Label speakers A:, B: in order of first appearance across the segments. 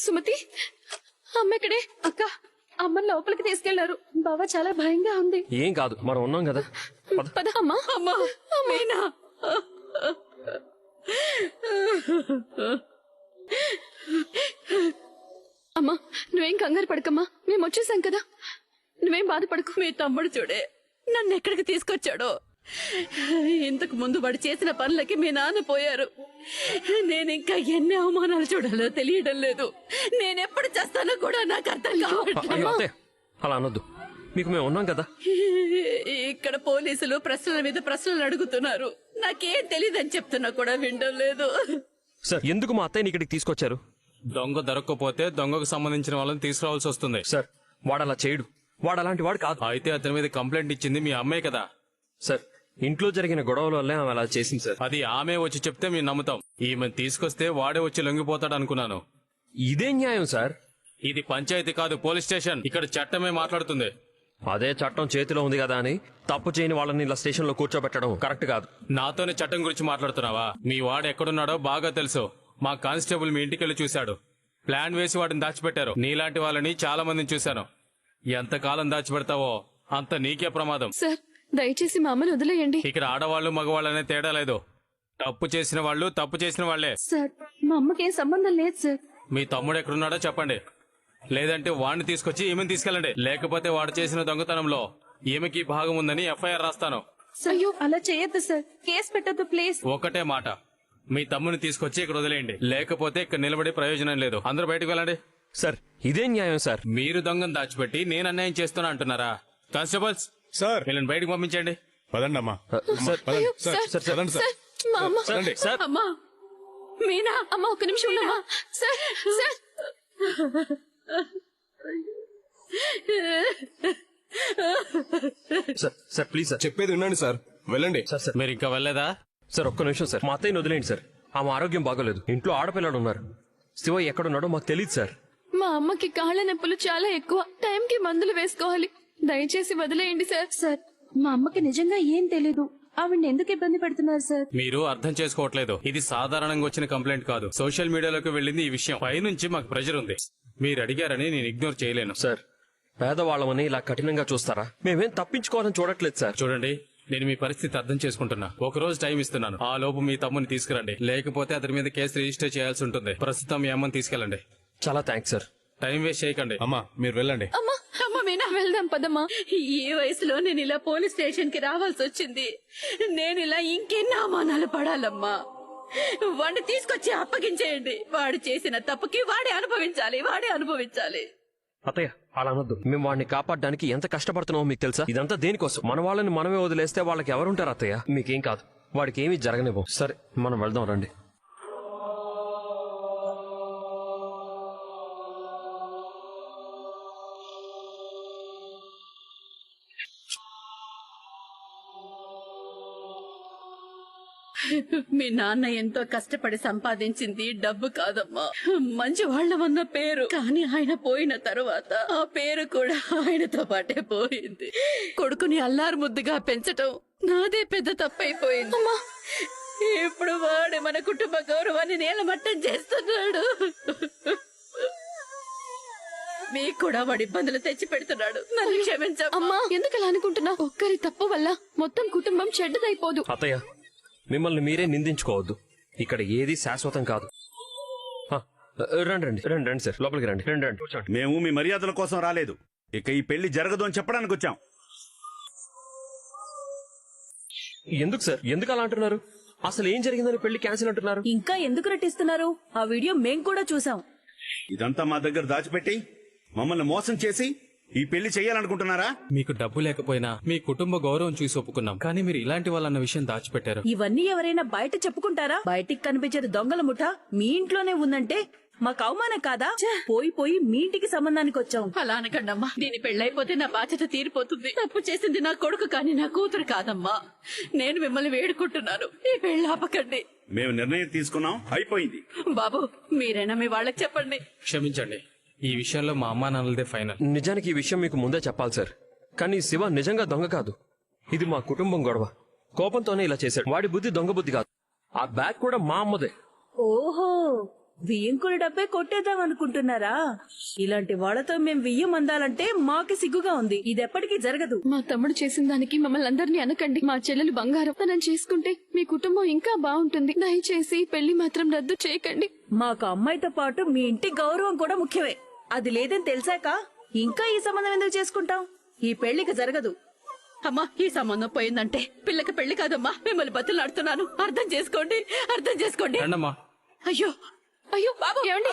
A: సుమతి, అమ్మ ఇక్కడే. అక్క, అమ్మని లోపలికి తీసుకెళ్లారు. బావ చాలా భయంగా ఉంది.
B: ఏం కాదు, మనం ఉన్నాం కదా.
A: పద అమ్మా. అమ్మా, మీనా. అమ్మా, నువ్వేం కంగారు పడకమ్మా, మేము వచ్చేసాం కదా. నువ్వేం బాధపడకు.
C: మీ తమ్ముడు చూడే నన్ను ఎక్కడికి తీసుకొచ్చాడో. ఇంతకు ముందు వాడు చేసిన పనులకి మీ నాన్న పోయారు. నేనింకా ఎన్ని అవమానాలు చూడాలో తెలియడం లేదు. నేనెప్పుడు చేస్తానో కూడా నాకు అర్థం కావట్లేదు.
B: అలా అనొద్దు, మీకు మేము ఉన్నాం కదా.
C: ఇక్కడ పోలీసులు ప్రశ్నల మీద ప్రశ్నలు అడుగుతున్నారు. నాకేం తెలియదని చెప్తున్నా కూడా వినడం లేదు.
B: సార్, ఎందుకు మా అత్తయ్యని ఇక్కడికి తీసుకొచ్చారు?
D: దొంగ దొరక్కపోతే దొంగకు సంబంధించిన వాళ్ళని తీసుకురావాల్సి వస్తుంది.
B: సార్, వాడు అలా చేయడు. వాడు అలాంటి వాడు కాదు.
D: అయితే అతని మీద కంప్లైంట్ ఇచ్చింది మీ అమ్మే కదా.
B: సార్, ఇంట్లో జరిగిన గొడవల వల్లే ఆమె అలా చేసింది సార్.
D: అది ఆమె వచ్చి చెప్తే మేము నమ్ముతాం. ఈమె తీసుకొస్తే వాడే వచ్చి లొంగిపోతాడు అనుకున్నాను.
B: ఇదే న్యాయం సార్.
D: ఇది పంచాయతీ కాదు, పోలీస్ స్టేషన్. ఇక్కడ చట్టమే మాట్లాడుతుంది.
B: అదే చట్టం చేతిలో ఉంది కదా అని తప్పు చేయని వాళ్ళని ఇలా స్టేషన్ లో కూర్చోబెట్టడం కరెక్ట్ కాదు.
D: నాతోనే చట్టం గురించి మాట్లాడుతున్నావా? మీ వాడు ఎక్కడున్నాడో బాగా తెలుసు. మా కానిస్టేబుల్ మీ ఇంటికెళ్ళి చూశాడు. ప్లాన్ వేసి వాడిని దాచిపెట్టారు. నీలాంటి వాళ్ళని చాలా మందిని చూశాను. ఎంతకాలం దాచిపెడతావో అంత నీకే ప్రమాదం.
A: సార్, దయచేసి మా అమ్మని వదిలేయండి.
D: ఇక్కడ ఆడవాళ్లు మగవాళ్ళనే తేడా లేదు. తప్పు చేసిన వాళ్ళు తప్పు చేసిన వాళ్లే.
A: సార్, మా అమ్మకి ఏం సంబంధం లేదు సార్.
D: మీ తమ్ముడు ఎక్కడున్నాడో చెప్పండి, లేదంటే వాడిని తీసుకొచ్చి ఈమెను తీసుకెళ్ళండి. లేకపోతే వాడు చేసిన దొంగతనంలో ఈమెకి భాగం ఉందని ఎఫ్ఐఆర్ రాస్తాను.
A: అయ్యో, అలా చేయొద్దు సార్. కేసు పెట్టొద్దు ప్లీజ్.
D: ఒకటే మాట, మీ తమ్ముని తీసుకొచ్చి ఇక్కడ వదిలేయండి. లేకపోతే ఇక్కడ నిలబడి ప్రయోజనం లేదు. అందరూ బయటకు వెళ్ళండి.
B: సార్, ఇదే న్యాయం సార్.
D: మీరు దొంగను దాచిపెట్టి నేను అన్యాయం చేస్తున్నా అంటున్నారా? కానిస్టేబుల్స్,
E: సార్
D: వీళ్ళని బయటకు పంపించండి.
E: పదండి అమ్మా.
B: సార్,
A: అయ్యో,
E: సార్,
A: సార్,
E: సార్, పదండి సార్.
A: సార్, మా అమ్మ.
B: సార్,
C: అమ్మా, మీనా.
A: అమ్మ, ఒక్క నిమిషం ఉండమ్మా. Sir, sir.
B: Sir, sir, please sir.
E: చెప్పేది వినండి సార్, వెళ్ళండి.
B: సార్,
D: మీరు ఇంకా వెళ్ళలేదా?
B: సార్, ఒక్క నిమిషం సార్. మా అత్తయ్యని వదిలేండి సార్. ఆమె ఆరోగ్యం బాగోలేదు. ఇంట్లో ఆడపిల్లలు ఉన్నారు. శివ ఎక్కడున్నాడో మాకు తెలియదు సార్.
A: మా అమ్మకి కాళ్ళ నొప్పులు చాలా ఎక్కువ. టైంకి మందులు వేసుకోవాలి. దయచేసి వదిలేయండి సార్. సార్, మా అమ్మకి నిజంగా ఏం తెలీదు. ఆవిడ ఎందుకు ఇబ్బంది పెడుతున్నారు సార్?
D: మీరు అర్థం చేసుకోవట్లేదు. ఇది సాధారణంగా వచ్చిన కంప్లైంట్ కాదు. సోషల్ మీడియాలోకి వెళ్ళింది ఈ విషయం. పైనుంచి మాకు ప్రెషర్ ఉంది. మీరు అడిగారని నేను ఇగ్నోర్ చేయలేను.
B: సార్, పేదవాళ్ళమని ఇలా కఠినంగా చూస్తారా? మేమేం తప్పించుకోవాలని చూడట్లేదు సార్.
D: చూడండి, నేను మీ పరిస్థితి అర్థం చేసుకుంటున్నా. ఒక రోజు టైం ఇస్తున్నాను. ఆ లోపు మీ తమ్ముని తీసుకురండి. లేకపోతే అతని మీద కేసు రిజిస్టర్ చేయాల్సి ఉంటుంది. ప్రస్తుతం మీ అమ్మని తీసుకెళ్ళండి.
B: చాలా థ్యాంక్స్ సార్.
D: టైం వేస్ట్ చేయకండి.
E: అమ్మా, మీరు వెళ్ళండి.
C: అమ్మా, అమ్మ మీనా,
A: వెళ్దాం పదమ్మా.
C: ఈ వయసులో నేను ఇలా పోలీస్ స్టేషన్ కి రావాల్సి వచ్చింది. నేను ఇలా ఇంకెన్ని అవమానాలు పడాలమ్మా? వాడిని తీసుకొచ్చి అప్పగించేయండి. వాడు చేసిన తప్పుకి వాడే అనుభవించాలి.
B: అత్తయ్య, అలా అనొద్దు. మేము వాడిని కాపాడడానికి ఎంత కష్టపడుతున్నామో మీకు తెలుసా? ఇదంతా దేనికోసం? మన వాళ్ళని మనమే వదిలేస్తే వాళ్ళకి ఎవరుంటారు అత్తయ్య? మీకేం కాదు, వాడికి ఏమీ జరగనివ్వం. సరే, మనం వెళ్దాం రండి.
C: మీ నాన్న ఎంతో కష్టపడి సంపాదించింది డబ్బు కాదమ్మా, మంచి వాళ్ళమన్న పేరు. కానీ ఆయన పోయిన తరువాత ఆ పేరు కూడా ఆయనతో పాటే పోయింది. కొడుకుని అల్లారు ముద్దుగా పెంచటం నాదే పెద్ద తప్పైపోయింది. ఇప్పుడు వాడు మన కుటుంబ గౌరవాన్ని నేలమట్టం చేస్తున్నాడు. మీకు కూడా వాడు ఇబ్బందులు తెచ్చి పెడుతున్నాడు. నన్ను క్షమించమ్మా.
A: అమ్మా, ఎందుకు అలా అనుకుంటున్నావు? ఒక్కరి తప్పు వల్ల మొత్తం కుటుంబం చెడ్డదైపోదు.
B: అత్తయ్య, మిమ్మల్ని మీరే నిందించుకోవద్దు. ఇక్కడ ఏది శాశ్వతం కాదు. రండి రండి రండి రండి సార్, లోపలికి రండి. రండి రండి, కూర్చోండి.
F: మేము మీ మర్యాదల కోసం రాలేదు. ఇక ఈ పెళ్లి జరగదు అని చెప్పడానికి వచ్చాం.
B: ఎందుకు సార్, ఎందుకు అలా అంటున్నారు? అసలు ఏం జరిగిందని పెళ్లి క్యాన్సిల్ అంటున్నారు?
G: ఇంకా ఎందుకు రట్టిస్తున్నారు? ఆ వీడియో మేం కూడా చూసాం.
F: ఇదంతా మా దగ్గర దాచిపెట్టి మమ్మల్ని మోసం చేసి ఈ పెళ్లి చెయ్యాలనుకుంటున్నారా?
D: మీకు డబ్బు లేకపోయినా మీ కుటుంబ గౌరవం చూసి ఒప్పుకున్నాం. కానీ మీరు ఇలాంటి వాళ్ళన్న విషయం దాచిపెట్టారు.
G: ఇవన్నీ ఎవరైనా బయట చెప్పుకుంటారా? బయటికి కనిపించేది దొంగల ముఠ మీ ఇంట్లోనే ఉందంటే మాకు అవమానం కాదా? పోయి మీ ఇంటికి సంబంధానికి వచ్చాం.
C: అలా అనకండమ్మా. దీని పెళ్ళైపోతే నా బాధ్యత తీరిపోతుంది. తప్పు చేసింది నా కొడుకు కానీ నా కూతురు కాదమ్మా. నేను మిమ్మల్ని వేడుకుంటున్నాను, ఈ పెళ్లి ఆపకండి.
F: మేము నిర్ణయం తీసుకున్నాం, అయిపోయింది.
C: బాబు, మీరైనా మీ వాళ్ళకి చెప్పండి.
D: క్షమించండి, ఈ విషయంలో మా అమ్మా నాన్నలదే ఫైనల్.
B: నిజానికి ఈ విషయం మీకు ముందే చెప్పాలి సార్. కానీ శివ నిజంగా దొంగ కాదు. ఇది మా కుటుంబం గొడవ. కోపంతోనే ఇలా చేశాడు. వాడి బుద్ధి దొంగ బుద్ధి కాదు. ఆ బ్యాగ్ కూడా మా అమ్మదే.
G: ఓహో, వియ్యంకుల డబ్బే కొట్టేద్దాం అనుకుంటున్నారా? ఇలాంటి వాళ్ళతో మేం వియ్యం అందాలంటే మాకు సిగ్గుగా ఉంది. ఇది ఎప్పటికీ జరగదు.
A: మా తమ్ముడు చేసిన దానికి మమ్మల్ని అందరినీ అనకండి. మా చెల్లెలు బంగారం తనని చేసుకుంటే మీ కుటుంబం ఇంకా బాగుంటుంది. దయచేసి పెళ్లి మాత్రం రద్దు చేయకండి.
G: మాకు అమ్మాయితో పాటు మీ ఇంటి గౌరవం కూడా ముఖ్యమే. అది లేదని తెలిసాక ఇంకా ఈ సంబంధం ఎందుకు చేసుకుంటాం? ఈ పెళ్లికి జరగదు.
C: అమ్మా, ఈ సంబంధం పోయిందంటే పిల్లకి పెళ్లి కాదమ్మా. మిమ్మల్ని బతులాడుతున్నాను, అర్థం చేసుకోండి, అర్థం చేసుకోండి.
D: రండమ్మా.
C: అయ్యో అయ్యో బాబు, ఏమండి?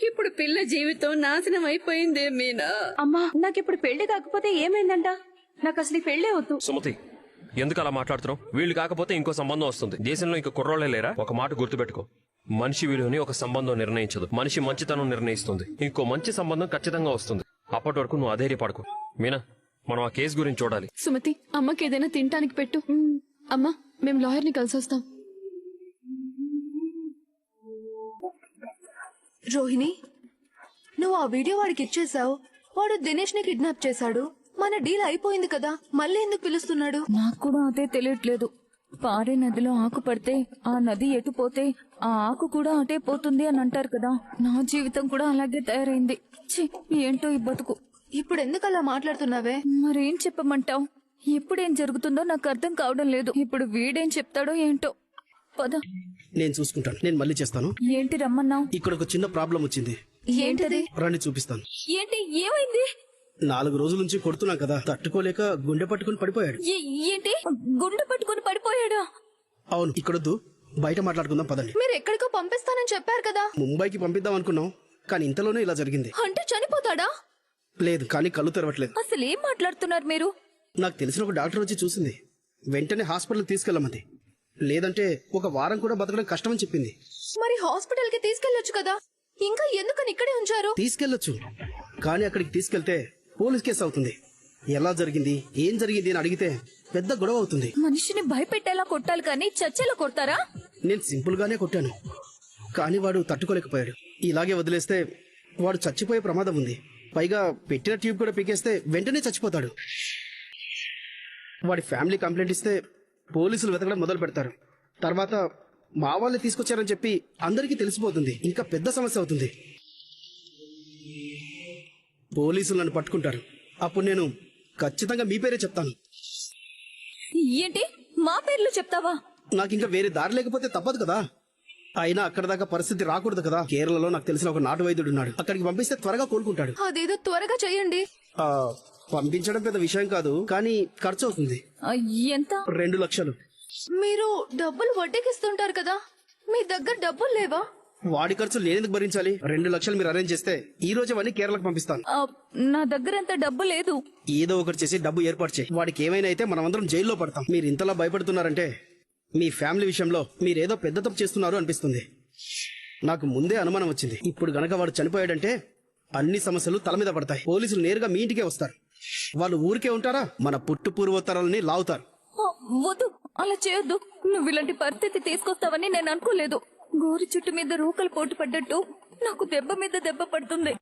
C: ఇప్పుడు పిల్ల జీవితం నాశనం అయిపోయిందే మీనా.
A: అమ్మా, నాకిప్పుడు పెళ్లి కాకపోతే ఏమైందంట? నాకు అసలు ఈ పెళ్లే వద్దు.
B: సుమతి, ఎందుకు అలా మాట్లాడుతున్నావు? వీళ్ళు కాకపోతే ఇంకో సంబంధం వస్తుంది. దేశంలో ఇంకో కుర్రోళ్లే లేరా? ఒక మాట గుర్తుపెట్టుకో, మనిషి విలువని ఒక సంబంధం నిర్ణయించదు, మనిషి మంచితనం నిర్ణయిస్తుంది. ఇంకో మంచి సంబంధం ఖచ్చితంగా వస్తుంది. అప్పటి వరకు నువ్వు అధైర్యపడకు. మీనా, మనం ఆ కేసు గురించి చూడాలి.
A: సుమతి, అమ్మకి ఏదైనా తినటానికి పెట్టు. అమ్మా, మేము లాయర్ని కలిసి వస్తాం.
H: రోహిణి, నువ్వు ఆ వీడియో వాడికి ఇచ్చేసావు. వాడు దినేష్ ని కిడ్నాప్ చేశాడు. మన డీల్ అయిపోయింది కదా, మళ్ళీ ఎందుకు పిలుస్తున్నాడు?
I: నాకు కూడా అదే తెలియట్లేదు. పారే నదిలో ఆకు పడితే ఆ నది ఎటు పోతే ఆ ఆకు కూడా అటే పోతుంది అని అంటారు కదా. నా జీవితం కూడా అలాగే తయారైంది. ఛీ, ఏంటో ఈ బతుకు.
H: ఇప్పుడు ఎందుకు అలా మాట్లాడుతున్నావే?
I: మరేం చెప్పమంటావు? ఎప్పుడేం జరుగుతుందో నాకు అర్థం కావడం లేదు. ఇప్పుడు వీడేం చెప్తాడో ఏంటో. పద.
J: నేను చూసుకుంటాను. నేను మళ్ళీ చేస్తాను.
I: ఏంటి రమ్మన్నావు?
J: ఇక్కడ ఒక చిన్న ప్రాబ్లం వచ్చింది.
H: ఏంటది?
J: రండి చూపిస్తాను.
I: ఏంటి, ఏమైంది?
J: 4 రోజుల నుంచి కొడుతున్నాం కదా, తట్టుకోలేక గుండె పట్టుకుని పడిపోయాడు.
I: ఏంటి, గుండె పట్టుకుని పడిపోయాడా?
J: అవును, ఇక్కడొద్దు, బయట మాట్లాడుకుందాం పదండి.
H: మీరు ఎక్కడికో పంపిస్తానని చెప్పారు కదా.
J: ముంబైకి పంపిద్దాం అనుకున్నాం, కానీ ఇంతలోనే ఇలా జరిగింది.
H: అంటే చనిపోతాడా?
J: లేదు, కానీ కళ్ళు తెరవట్లేదు.
I: అసలు ఏం మాట్లాడుతున్నారు మీరు?
J: నాకు తెలిసిన ఒక డాక్టర్ వచ్చి చూసింది. వెంటనే హాస్పిటల్కి తీసుకెళ్ళమంది. లేదంటే ఒక వారం కూడా బతకడం కష్టమని చెప్పింది.
H: మరి హాస్పిటల్ కి తీసుకెళ్లొచ్చు కదా, ఇంకా ఎందుకని ఇక్కడే ఉంచారు?
J: తీసుకెళ్లొచ్చు, కానీ అక్కడికి తీసుకెళ్తే పోలీస్ కేసు అవుతుంది. ఎలా జరిగింది, ఏం జరిగింది అని అడిగితే పెద్ద గొడవ అవుతుంది.
I: మనిషిని భయపెట్టేలా కొట్టాలి కానీ చచ్చేలా కొడతారా?
J: నేను సింపుల్ గానే కొట్టాను, కానీ వాడు తట్టుకోలేకపోయాడు. ఇలాగే వదిలేస్తే వాడు చచ్చిపోయే ప్రమాదం ఉంది. పైగా పెట్టిన ట్యూబ్ కూడా పీకేస్తే వెంటనే చచ్చిపోతాడు. వాడి ఫ్యామిలీ కంప్లైంట్ ఇస్తే పోలీసులు వెతకడం మొదలు పెడతారు. తర్వాత మా వాళ్ళే తీసుకొచ్చారని చెప్పి అందరికీ తెలిసిపోతుంది. ఇంకా పెద్ద సమస్య అవుతుంది. పోలీసులు నన్ను పట్టుకుంటారు. అప్పుడు నేను ఖచ్చితంగా మీ పేరే చెప్తాను.
I: ఏంటి, మా పేర్లు చెప్తావా?
J: నాకు ఇంకా వేరే దారి లేకపోతే తప్పదు కదా. అయినా అక్కడ దాకా పరిస్థితి రాకూడదు కదా. కేరళలో నాకు తెలిసిన ఒక నాటు వైద్యుడు ఉన్నాడు. అక్కడికి పంపిస్తే త్వరగా కోలుకుంటాడు.
H: అదేదో త్వరగా చెయ్యండి.
J: పంపించడం పెద్ద విషయం కాదు, కానీ ఖర్చు అవుతుంది.
I: ఎంత?
J: 2 లక్షలు.
H: మీరు డబ్బులు వడ్డీకి ఇస్తుంటారు కదా, మీ దగ్గర డబ్బులు లేవా?
J: వాడి ఖర్చు నేనెందుకు భరించాలి? 2 లక్షలు మీరు అరేంజ్ చేస్తే ఈ రోజు అవన్నీ కేరళకు పంపిస్తాను.
I: నా దగ్గర అంత డబ్బు లేదు.
J: ఏదో ఒకటి చేసి డబ్బు ఏర్పాటు చేయి. వాడికి ఏమైనా అయితే మనమందరం జైల్లో పడతాం. మీరు ఇంతలా భయపడుతున్నారంటే మీ ఫ్యామిలీ విషయంలో మీరేదో పెద్ద తప్పు చేస్తున్నారు అనిపిస్తుంది. నాకు ముందే అనుమానం వచ్చింది. ఇప్పుడు గనక వాడు చనిపోయాడంటే అన్ని సమస్యలు తల మీద పడతాయి. పోలీసులు నేరుగా మీ ఇంటికే వస్తారు. వాళ్ళు ఊరికే ఉంటారా? మన పుట్టు పూర్వోత్తరాలని లాగుతారు.
I: వద్దు, అలా చేయొద్దు. నువ్వు ఇలాంటి పరిస్థితి తీసుకొస్తావని నేను అనుకోలేదు. గోరి చుట్టు మీద రూకలు పోటు పడ్డట్టు నాకు దెబ్బ మీద దెబ్బ పడుతుంది.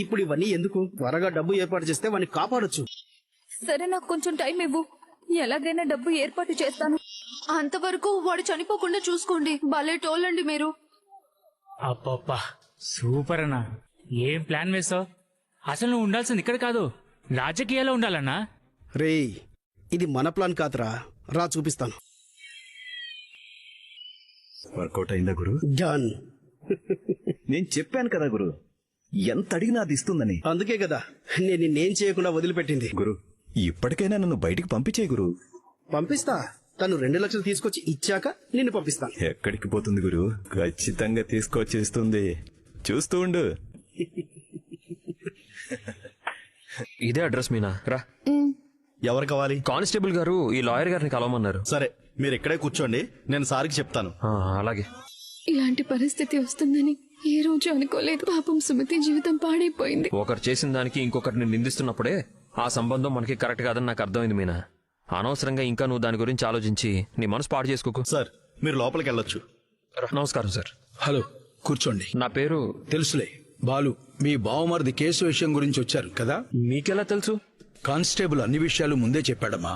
J: ఇప్పుడు ఇవన్నీ ఎందుకు? త్వరగా డబ్బు ఏర్పాటు చేస్తే వాడిని కాపాడొచ్చు.
I: సరే, నాకు కొంచెం టైం ఇవ్వు. ఎలాగైనా డబ్బు ఏర్పాటు చేస్తాను.
H: అంతవరకు వాడు చనిపోకుండా చూసుకోండి. భలే టోలండి మీరు.
K: అబ్బబ్బా, సూపర్ అన్నా. ఏం ప్లాన్ వేసావు? అసలు నువ్వు ఉండాల్సింది ఇక్కడ కాదు, రాజకీయాల్లో ఉండాలన్నా.
J: రేయ్, ఇది మన ప్లాన్ కాదురా. రా చూపిస్తాను.
F: వర్కౌట్ అయిందా గురు?
J: డన్.
F: నేను చెప్పాను కదా గురు, ఎంత అడిగినా అది ఇస్తుందని.
J: అందుకే కదా నేను నిన్నేం చేయకుండా వదిలిపెట్టింది.
F: గురు, ఇప్పటికైనా నన్ను బయటికి పంపించేయి గురు.
J: పంపిస్తా. తను 2 లక్షలు తీసుకొచ్చి ఇచ్చాక నిన్ను పంపిస్తాను.
F: ఎక్కడికి పోతుంది గురు? ఖచ్చితంగా తీసుకొచ్చేస్తుంది. చూస్తూ ఉండు.
B: ఇదే అడ్రస్ మీనా. రా.
E: ఎవరు కావాలి?
B: కానిస్టేబుల్ గారు ఈ లాయర్ గారిని కలవమన్నారు.
E: సరే, మీరు ఇక్కడే కూర్చోండి, నేను సార్కి చెప్తాను.
B: అలాగే.
A: ఇలాంటి పరిస్థితి వస్తుందని ఏ రోజు అనుకోలేదు. పాపం సుమతి జీవితం పాడైపోయింది.
B: ఒకరు చేసిన దానికి ఇంకొకరిని నిందిస్తున్నప్పుడే ఆ సంబంధం మనకి కరెక్ట్ కాదని నాకు అర్థమైంది మీనా. అనవసరంగా ఇంకా నువ్వు దాని గురించి ఆలోచించి నీ మనసు పాడు చేసుకోకు.
E: సార్, మీరు లోపలికి వెళ్ళొచ్చు.
B: నమస్కారం సార్.
L: హలో, కూర్చోండి.
B: నా పేరు
L: తెలుసులే, బాలు. మీ బావమరిది కేసు విషయం గురించి వచ్చారు కదా?
B: మీకెలా తెలుసు?
L: కానిస్టేబుల్ అన్ని విషయాలు ముందే చెప్పాడమ్మా.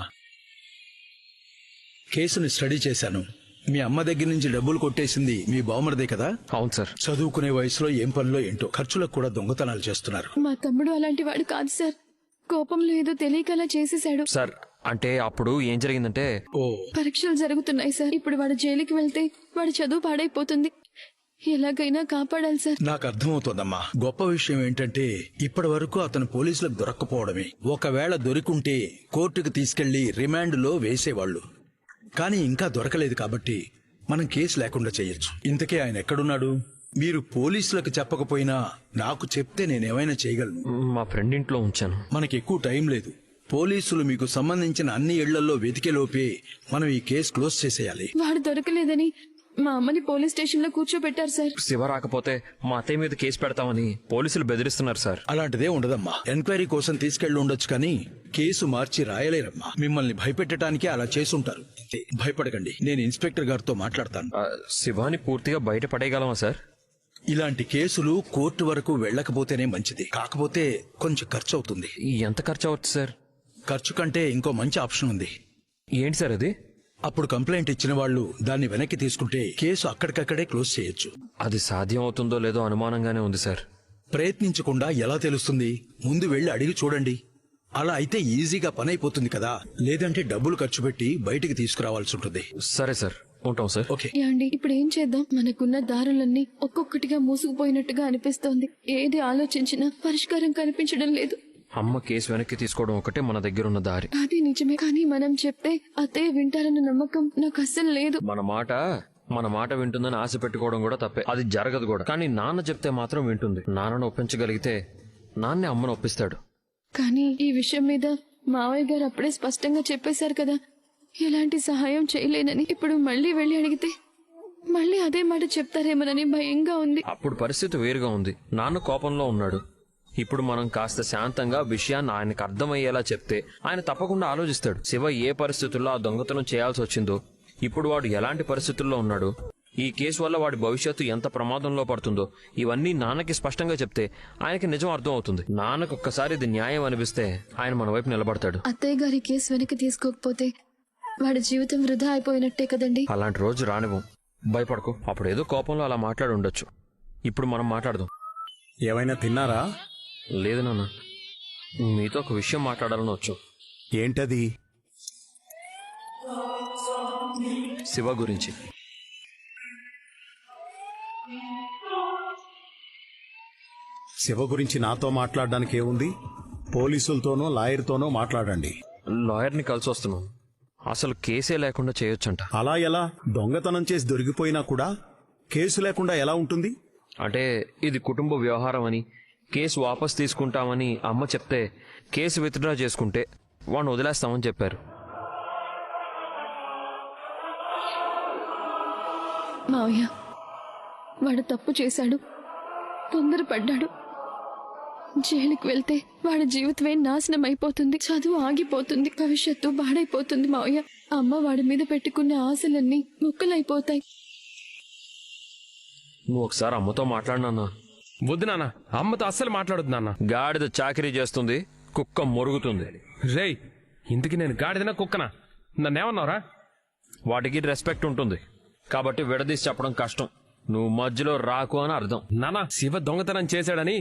L: కేసుని స్టడీ చేశాను. మీ అమ్మ దగ్గర నుంచి డబ్బులు కొట్టేసింది మీ బావమరిదే కదా?
B: అవును సార్.
L: చదువుకునే వయసులో ఏం పనిలో ఏంటో ఖర్చులకు కూడా దొంగతనాలు చేస్తున్నారు.
A: మా తమ్ముడు అలాంటి వాడు కాదు సార్. కోపంలో ఏదో తెలియకలా చేసేశాడు.
B: సార్ అంటే అప్పుడు ఏం జరిగిందంటే
L: ఓ
A: పరీక్షలు జరుగుతున్నాయి సార్. ఇప్పుడు వాడు జైలుకి వెళ్తే వాడి చదువు పాడైపోతుంది. ఎలాగైనా కాపాడాలి సార్.
L: నాకు అర్థమవుతోందమ్మా. గొప్ప విషయం ఏంటంటే ఇప్పటి వరకు అతను పోలీసులకు దొరక్కపోవడమే. ఒకవేళ దొరికుంటే కోర్టుకు తీసుకెళ్లి రిమాండ్ లో వేసేవాళ్లు. కానీ ఇంకా దొరకలేదు కాబట్టి మనం కేసు లేకుండా చేయొచ్చు. ఇంతకీ ఆయన ఎక్కడున్నాడు? మీరు పోలీసులకు చెప్పకపోయినా నాకు చెప్తే నేనేమైనా చేయగలను.
B: మా ఫ్రెండ్ ఇంట్లో ఉంచాను.
L: మనకి ఎక్కువ టైం లేదు. పోలీసులు మీకు సంబంధించిన అన్ని ఇళ్లలో వెతికేలోపే మనం ఈ కేసు క్లోజ్ చేసేయాలి.
A: వాడు దొరకలేదని మా అమ్మని పోలీస్ స్టేషన్ లో కూర్చోబెట్టారు సార్.
B: శివ రాకపోతే మా అత్తయ్య మీద కేసు పెడతామని పోలీసులు బెదిరిస్తున్నారు సార్.
L: అలాంటిదే ఉండదమ్మా. ఎంక్వైరీ కోసం తీసుకెళ్లి ఉండొచ్చు కానీ కేసు మార్చి రాయలేరమ్మా. మిమ్మల్ని భయపెట్టడానికే అలా చేసుంటారు. భయపడకండి, నేను ఇన్స్పెక్టర్ గారితో మాట్లాడతాను.
B: శివాని పూర్తిగా బయట పడేయగలమా సార్?
L: ఇలాంటి కేసులు కోర్టు వరకు వెళ్లకపోతేనే మంచిది. కాకపోతే కొంచెం ఖర్చు అవుతుంది.
B: ఎంత ఖర్చు అవచ్చు సార్?
L: ఖర్చు కంటే ఇంకో మంచి ఆప్షన్ ఉంది.
B: ఏంటి సార్ అది?
L: అప్పుడు కంప్లైంట్ ఇచ్చిన వాళ్ళు దాన్ని వెనక్కి తీసుకుంటే కేసు అక్కడికక్కడే క్లోజ్ చేయొచ్చు.
B: అది సాధ్యం అవుతుందో లేదో అనుమానంగానే ఉంది సార్.
L: ప్రయత్నించకుండా ఎలా తెలుస్తుంది? ముందు వెళ్లి అడిగి చూడండి. అలా అయితే ఈజీగా పని అయిపోతుంది కదా. లేదంటే డబ్బులు ఖర్చు పెట్టి బయటికి తీసుకురావాల్సి ఉంటుంది.
B: సరే సార్, ఉంటాం సార్.
L: ఓకే.
A: యాండి, ఇప్పుడు ఏం చేద్దాం? మనకున్న దారులన్నీ ఒక్కొక్కటిగా మూసుకుపోయినట్టుగా అనిపిస్తోంది. ఏది ఆలోచించినా పరిష్కారం కనిపించడం లేదు.
B: అమ్మ కేసు వెనక్కి తీసుకోవడం ఒకటే మన దగ్గర ఉన్న దారి.
A: అది నిజమే, కానీ మనం చెప్తే అత్తయ్య వింటారన్న నమ్మకం నాకు అస్సలు లేదు.
B: మన మాట వింటుందని ఆశ పెట్టుకోవడం కూడా తప్పే. అది జరగదు కూడా. కానీ నాన్న చెప్తే మాత్రం వింటుంది. నాన్నను ఒప్పించగలిగితే నాన్నే అమ్మను ఒప్పిస్తాడు.
A: కానీ ఈ విషయం మీద మావయ్య గారు అప్పుడే స్పష్టంగా చెప్పేశారు కదా, ఎలాంటి సహాయం చేయలేనని. ఇప్పుడు మళ్ళీ వెళ్లి అడిగితే మళ్ళీ అదే మాట చెప్తారేమోనని భయంగా ఉంది.
B: అప్పుడు పరిస్థితి వేరుగా ఉంది. నాన్న కోపంలో ఉన్నాడు. ఇప్పుడు మనం కాస్త శాంతంగా విషయాన్ని ఆయనకు అర్థమయ్యేలా చెప్తే ఆయన తప్పకుండా ఆలోచిస్తాడు. శివ ఏ పరిస్థితుల్లో ఆ దొంగతనం చేయాల్సి వచ్చిందో, ఇప్పుడు వాడు ఎలాంటి పరిస్థితుల్లో ఉన్నాడు, ఈ కేసు వల్ల వాడి భవిష్యత్తు ఎంత ప్రమాదంలో పడుతుందో ఇవన్నీ నాన్నకి స్పష్టంగా చెప్తే ఆయనకి నిజం అర్థం అవుతుంది. నాన్నకు ఒక్కసారి ఇది న్యాయం అనిపిస్తే ఆయన మన వైపు నిలబడతాడు.
A: అత్తయ్య గారి కేసు వెనక్కి తీసుకోకపోతే వాడి జీవితం వృధా అయిపోయినట్టే కదండి.
B: అలాంటి రోజు రానివ్వం. భయపడకు. అప్పుడు ఏదో కోపంలో అలా మాట్లాడి ఉండొచ్చు. ఇప్పుడు మనం మాట్లాడదాం.
F: ఏమైనా తిన్నారా?
B: లేదు నాన్న, మీతో ఒక విషయం మాట్లాడాలని వచ్చు.
F: ఏంటది?
B: శివ గురించి.
F: శివ గురించి నాతో మాట్లాడడానికి ఏముంది? పోలీసులతోనో లాయర్తోనో మాట్లాడండి.
B: లాయర్ని కలిసి వస్తున్నాం. అసలు కేసే లేకుండా చేయొచ్చంట.
F: అలా ఎలా? దొంగతనం చేసి దొరికిపోయినా కూడా కేసు లేకుండా ఎలా ఉంటుంది?
B: అంటే ఇది కుటుంబ వ్యవహారం అని, కేసు వాపస్ తీసుకుంటామని అమ్మ చెప్తే కేసు విత్డ్రా చేసుకుంటే వాడిని వదిలేస్తామని చెప్పారు.
A: మావయ్య, వాడు తప్పు చేశాడు, తొందరపడ్డాడు. జైలుకి వెళ్తే వాడి జీవితమే నాశనం అయిపోతుంది. చదువు ఆగిపోతుంది, భవిష్యత్తు బాడైపోతుంది. మావయ్య, అమ్మ వాడి మీద పెట్టుకున్న ఆశలన్నీ ముక్కలైపోతాయి.
B: నువ్వు ఒకసారి అమ్మతో మాట్లాడినా?
D: వద్దు నాన్న, అమ్మతో అస్సలు మాట్లాడొద్దు నాన్న.
B: గాడిద చాకరీ చేస్తుంది, కుక్క మొరుగుతుంది.
D: రేయ్, ఇందుకు నేను గాడిదనా కుక్కనా? నన్నేమన్నావురా?
B: వాటికి రెస్పెక్ట్ ఉంటుంది కాబట్టి విడదీసి చెప్పడం కష్టం. నువ్వు మధ్యలో రాకు అని అర్థం.
D: నాన్న, శివ దొంగతనం చేశాడని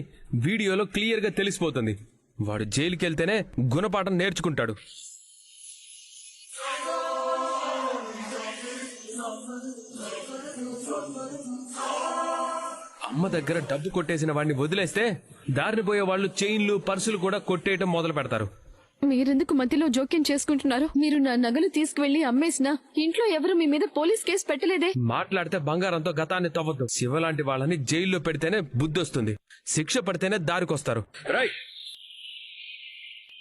D: వీడియోలో క్లియర్ గా తెలిసిపోతుంది. వాడు జైలుకి వెళ్తేనే గుణపాఠం నేర్చుకుంటాడు. అమ్మ దగ్గర డబ్బు కొట్టేసిన వాడిని వదిలేస్తే దారిని పోయే వాళ్ళు చైన్లు, పర్సులు కూడా కొట్టేయటం మొదలు పెడతారు.
A: మీరెందుకు మధ్యలో జోక్యం చేసుకుంటున్నారు? మీరు నా నగలు తీసుకువెళ్లి అమ్మేసినా ఇంట్లో ఎవరు మీ మీద పోలీస్ కేసు పెట్టలేదే.
D: మాట్లాడితే బంగారంతో గతాన్ని తవ్వద్దు. శివ లాంటి వాళ్ళని జైల్లో పెడితేనే బుద్ధి వస్తుంది. శిక్ష పడితేనే దారికొస్తారు.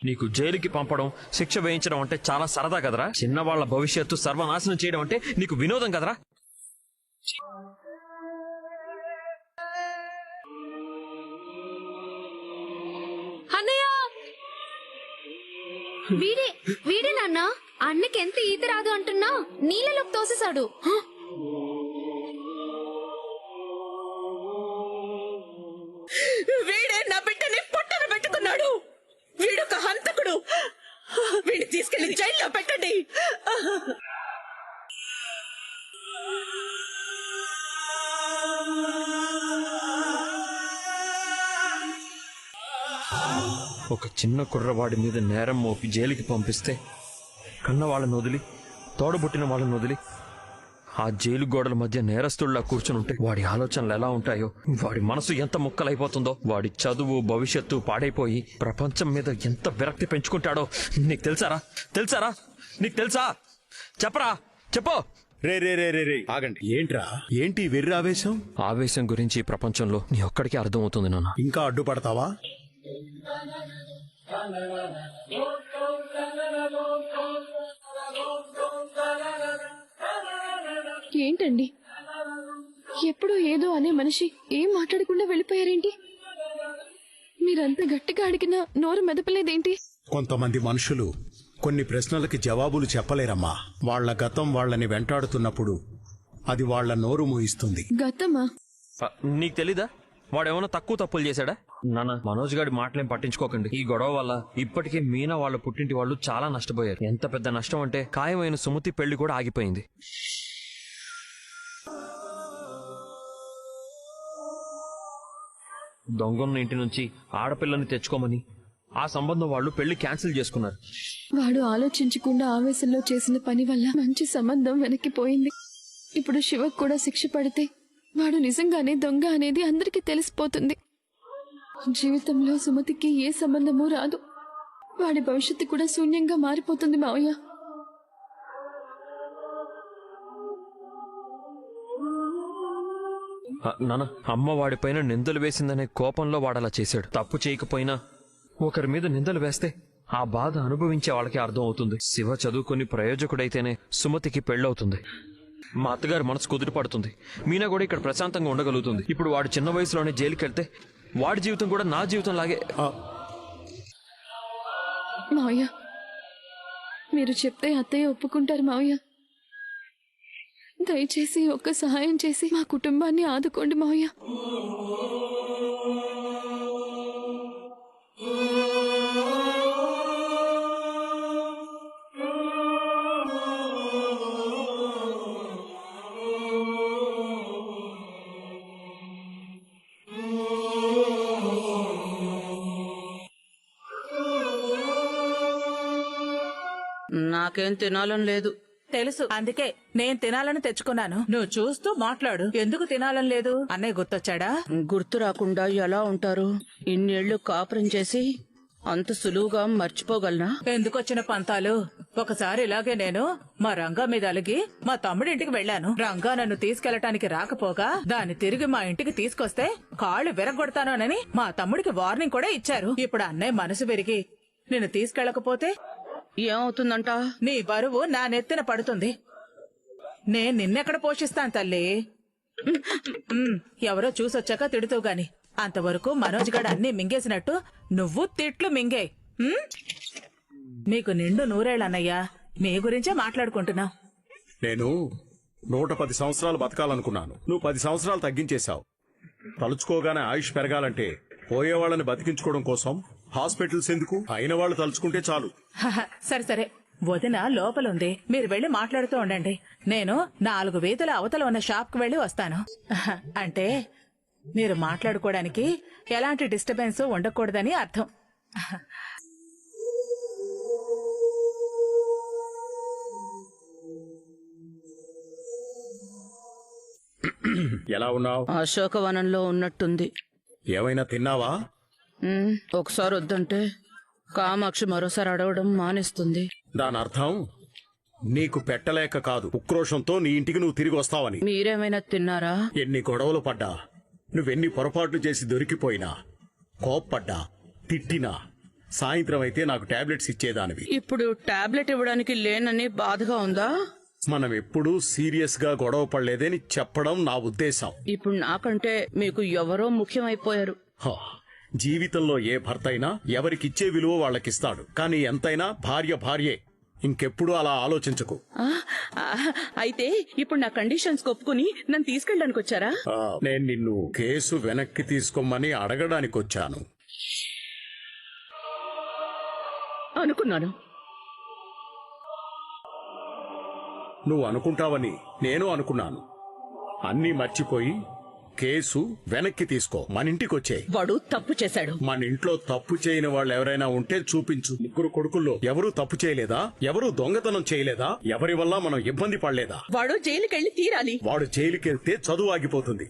B: నీకు జైలుకి పంపడం, శిక్ష వేయించడం అంటే చాలా సరదా కదరా? చిన్నవాళ్ల భవిష్యత్తు సర్వనాశనం చేయడం అంటే నీకు వినోదం కదరా?
H: అన్నయ్య, వీడే నాన్న. అన్నకి ఎంత ఈత రాదు అంటున్నా నీళ్ళలోకి తోసేశాడు.
C: వీడే నా బిడ్డని పొట్టన పెట్టుకున్నాడు. వీడొక హంతకుడు. వీడిని తీసుకెళ్లి జైల్లో పెట్టండి.
B: ఒక చిన్న కుర్రవాడి మీద నేరం మోపి జైలుకి పంపిస్తే కన్న వాళ్ళని వదిలి తోడబుట్టిన వాళ్ళని వదిలి ఆ జైలు గోడల మధ్య నేరస్తుడిలా కూర్చునుంటే వాడి ఆలోచనలు ఎలా ఉంటాయో, వాడి మనసు ఎంత ముక్కలైపోతుందో, వాడి చదువు భవిష్యత్తు పాడైపోయి ప్రపంచం మీద ఎంత విరక్తి పెంచుకుంటాడో నీకు తెలుసారా నీకు తెలుసా? చెప్పరా, చెప్పు.
E: రే రే రే రే రే ఆగండి. ఏంట్రా, ఏంటి వెర్రి ఆవేశం?
B: ఆవేశం గురించి ఈ ప్రపంచంలో నీ ఒక్కడికి అర్థమవుతుంది నాన్న.
E: ఇంకా అడ్డుపడతావా?
A: ఏంటండి, ఎప్పుడు ఏదో అనే మనిషి ఏం మాట్లాడకుండా వెళ్ళిపోయారేంటి? మీరంత గట్టిగా అడిగినా నోరు మెదపలేదేంటి?
M: కొంతమంది మనుషులు కొన్ని ప్రశ్నలకి జవాబులు చెప్పలేరమ్మా. వాళ్ల గతం వాళ్ళని వెంటాడుతున్నప్పుడు అది వాళ్ల నోరు మూయిస్తుంది.
A: గతమా?
B: నీకు తెలీదా వాడేమన్నా తక్కువ తప్పులు చేశాడా? నాన్న, మనోజ్ గారి మాటలేం పట్టించుకోకండి. ఈ గొడవ వల్ల ఇప్పటికే మీనా వాళ్ళ పుట్టింటి వాళ్ళు చాలా నష్టపోయారు. ఎంత పెద్ద నష్టం అంటే ఖాయమైన సుమతి పెళ్లి కూడా ఆగిపోయింది. దొంగన్న ఇంటి నుంచి ఆడపిల్లని తెచ్చుకోమని ఆ సంబంధం వాళ్ళు పెళ్లి క్యాన్సిల్ చేసుకున్నారు.
A: వాడు ఆలోచించకుండా ఆవేశంలో చేసిన పని వల్ల మంచి సంబంధం వెనక్కిపోయింది. ఇప్పుడు శివకు కూడా శిక్ష పడితే వాడు నిజంగానే దొంగ అనేది అందరికీ తెలిసిపోతుంది. జీవితంలో సుమతికి ఏ సంబంధమూ రాదు. వాడి భవిష్యత్తు కూడా శూన్యంగా మారిపోతుంది మావయ్య.
B: నాన్న, అమ్మ వాడిపైన నిందలు వేసిందనే కోపంలో వాడలా చేశాడు. తప్పు చేయకపోయినా ఒకరి మీద నిందలు వేస్తే ఆ బాధ అనుభవించే వాళ్ళకి అర్థం అవుతుంది. శివ చదువుకుని ప్రయోజకుడైతేనే సుమతికి పెళ్ళవుతుంది. మా అత్తగారి మనసు కుదిరి పడుతుంది. మీనా కూడా ఇక్కడ ప్రశాంతంగా ఉండగలుగుతుంది. ఇప్పుడు వాడు చిన్న వయసులోనే జైలుకి వెళ్తే వాడి జీవితం కూడా నా జీవితం లాగే.
A: మావయ్య, మీరు చెప్తే అత్తయ్య ఒప్పుకుంటారు మావయ్య. దయచేసి ఒక్క సహాయం చేసి మా కుటుంబాన్ని ఆదుకోండి మావయ్య.
C: నాకేం తినాలని లేదు.
G: తెలుసు, అందుకే నేను తినాలని తెచ్చుకున్నాను. నువ్వు చూస్తూ మాట్లాడు. ఎందుకు తినాలని లేదు? అన్నయ్య గుర్తొచ్చాడా?
C: గుర్తు రాకుండా ఎలా ఉంటారు? ఇన్నేళ్లు కాపురం చేసి అంత సులువుగా మర్చిపోగలనా?
G: ఎందుకొచ్చిన పంతాలు? ఒకసారి ఇలాగే నేను మా రంగా మీద అలిగి మా తమ్ముడింటికి వెళ్లాను. రంగా నన్ను తీసుకెళ్లటానికి రాకపోగా దాన్ని తిరిగి మా ఇంటికి తీసుకొస్తే కాళ్ళు విరగొడతానోనని మా తమ్ముడికి వార్నింగ్ కూడా ఇచ్చారు. ఇప్పుడు అన్నయ్య మనసు విరిగి నిన్ను తీసుకెళ్లకపోతే
C: ఏమవుతుందంట?
G: నీ బరువు నా నెత్తిన పడుతుంది. నేను నిన్నెక్కడ పోషిస్తాను తల్లి? ఎవరో చూసొచ్చాక తిడుతూ గాని. అంతవరకు మనోజ్ గడు అన్నీ మింగేసినట్టు నువ్వు తిట్లు మింగే. మీకు నిండు నూరేళ్ళన్నయ్యా, మీ గురించే మాట్లాడుకుంటున్నా.
M: నేను 110 సంవత్సరాలు బతకాలనుకున్నాను. నువ్వు 10 సంవత్సరాలు తగ్గించేశావు. తలుచుకోగానే ఆయుష్ పెరగాలంటే పోయేవాళ్ళని బతికించుకోవడం కోసం హాస్పిటల్స్ ఎందుకు? అయిన వాళ్ళు తలుచుకుంటే చాలు.
G: సరే సరే, వదిన లోపలుంది, మీరు వెళ్లి మాట్లాడుతూ ఉండండి. నేను 4 వీధుల అవతల ఉన్న షాప్ కు వెళ్లి వస్తాను. అంటే మీరు మాట్లాడుకోవడానికి ఎలాంటి డిస్టర్బెన్స్ ఉండకూడదని అర్థం.
M: ఎలా ఉన్నావు?
C: అశోకవనంలో ఉన్నట్టుంది.
M: ఏమైనా తిన్నావా?
C: ఒకసారి వద్దంటే కామాక్షి మరోసారి అడగడం మానేస్తుంది.
M: దాని అర్థం నీకు పెట్టలేక కాదు, ఉక్రోషంతో నీ ఇంటికి నువ్వు తిరిగి వస్తావని.
C: మీరేమైనా తిన్నారా?
M: ఎన్ని గొడవలు పడ్డా, నువ్వెన్ని పొరపాట్లు చేసి దొరికిపోయినా, కోప్పడ్డా, తిట్టినా, సాయంత్రం అయితే నాకు టాబ్లెట్స్ ఇచ్చేదానివి.
C: ఇప్పుడు టాబ్లెట్ ఇవ్వడానికి లేనని బాధగా ఉందా?
M: మనం ఎప్పుడూ సీరియస్ గా గొడవ పడలేదని చెప్పడం నా ఉద్దేశం.
C: ఇప్పుడు నాకంటే మీకు ఎవరో ముఖ్యమైపోయారు.
M: జీవితంలో ఏ భర్త అయినా ఎవరికిచ్చే విలువ వాళ్ళకిస్తాడు. కానీ ఎంతైనా భార్య భార్యే. ఇంకెప్పుడు అలా ఆలోచించకు.
C: అయితే ఇప్పుడు నా కండిషన్స్ ఒప్పుకుని నన్ను తీసుకెళ్ళడానికి వచ్చారా?
M: నేను నిన్ను కేసు వెనక్కి తీసుకోమని అడగడానికి వచ్చాను.
C: అనుకున్నాను.
M: నువ్వు అనుకుంటావని నేను అనుకున్నాను. అన్నీ మర్చిపోయి కేసు వెనక్కి తీసుకో, మన ఇంటికి వచ్చేయ్.
C: వాడు తప్పు చేశాడు.
M: మన ఇంట్లో తప్పు చేయని వాళ్ళు ఎవరైనా ఉంటే చూపించు. ముగ్గురు కొడుకుల్లో ఎవరూ తప్పు చేయలేదా? ఎవరూ దొంగతనం చేయలేదా? ఎవరి వల్ల మనం ఇబ్బంది పడలేదా?
C: వాడు జైలుకెళ్లి తీరాలి.
M: వాడు జైలుకెళ్తే చదువు ఆగిపోతుంది.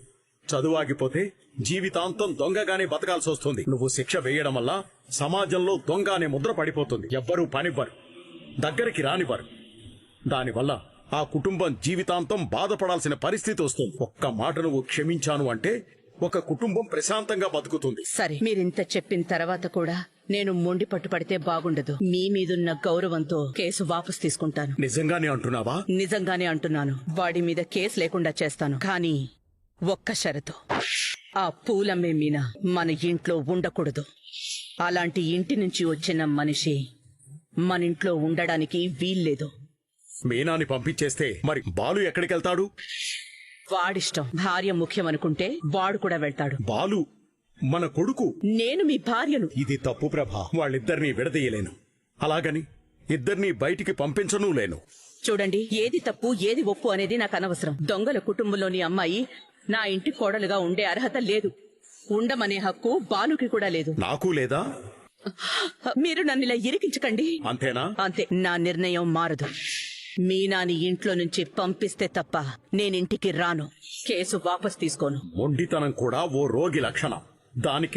M: చదువు ఆగిపోతే జీవితాంతం దొంగగానే బతకాల్సి వస్తుంది. నువ్వు శిక్ష వేయడం వల్ల సమాజంలో దొంగ అనే ముద్ర పడిపోతుంది. ఎవ్వరూ పనివ్వరు, దగ్గరికి రానివ్వరు. దానివల్ల ఆ కుటుంబం జీవితాంతం బాధపడాల్సిన పరిస్థితి వస్తుంది. ఒక్క మాట నువ్వు క్షమించాను అంటే ఒక కుటుంబం ప్రశాంతంగా బతుకుతుంది.
C: సరే, మీరింత చెప్పిన తర్వాత కూడా నేను మొండి పట్టుపడితే బాగుండదు. మీ మీదున్న గౌరవంతో కేసు వాపస్ తీసుకుంటాను.
M: నిజంగానే అంటున్నావా?
C: నిజంగానే అంటున్నాను. వాడి మీద కేసు లేకుండా చేస్తాను. కానీ ఒక్క షరతు, ఆ పూలమ్మే మీనా మన ఇంట్లో ఉండకూడదు. అలాంటి ఇంటి నుంచి వచ్చిన మనిషి మన ఇంట్లో ఉండడానికి వీల్లేదు.
M: మీనాని పంపించేస్తే మరి బాలు ఎక్కడికెళ్తాడు?
C: వాడిష్టం. భార్య ముఖ్యమనుకుంటే వాడు కూడా వెళ్తాడు.
M: బాలు మన కొడుకు.
C: నేను మీ భార్యను.
M: ఇది తప్పు ప్రభా. వాళ్ళిద్దరినీ విడదీయలేను. అలాగని ఇద్దరినీ బయటికి పంపించనూ లేను.
C: చూడండి, ఏది తప్పు ఏది ఒప్పు అనేది నాకు అనవసరం. దొంగల కుటుంబంలోని అమ్మాయి నా ఇంటి కోడలుగా ఉండే అర్హత లేదు. ఉండమనే హక్కు బాలుకి కూడా లేదు.
M: నాకు లేదా?
C: మీరు నన్ను ఇలా ఇరికించకండి.
M: అంతేనా?
C: అంతే. నా నిర్ణయం మారదు. మీనాని ఇంట్లో నుంచి పంపిస్తే తప్ప నేనింటికి రాను. కేసు వాపస్ తీసుకోను.
M: మొండితనం కూడా ఓ రోగి లక్షణం. దానికి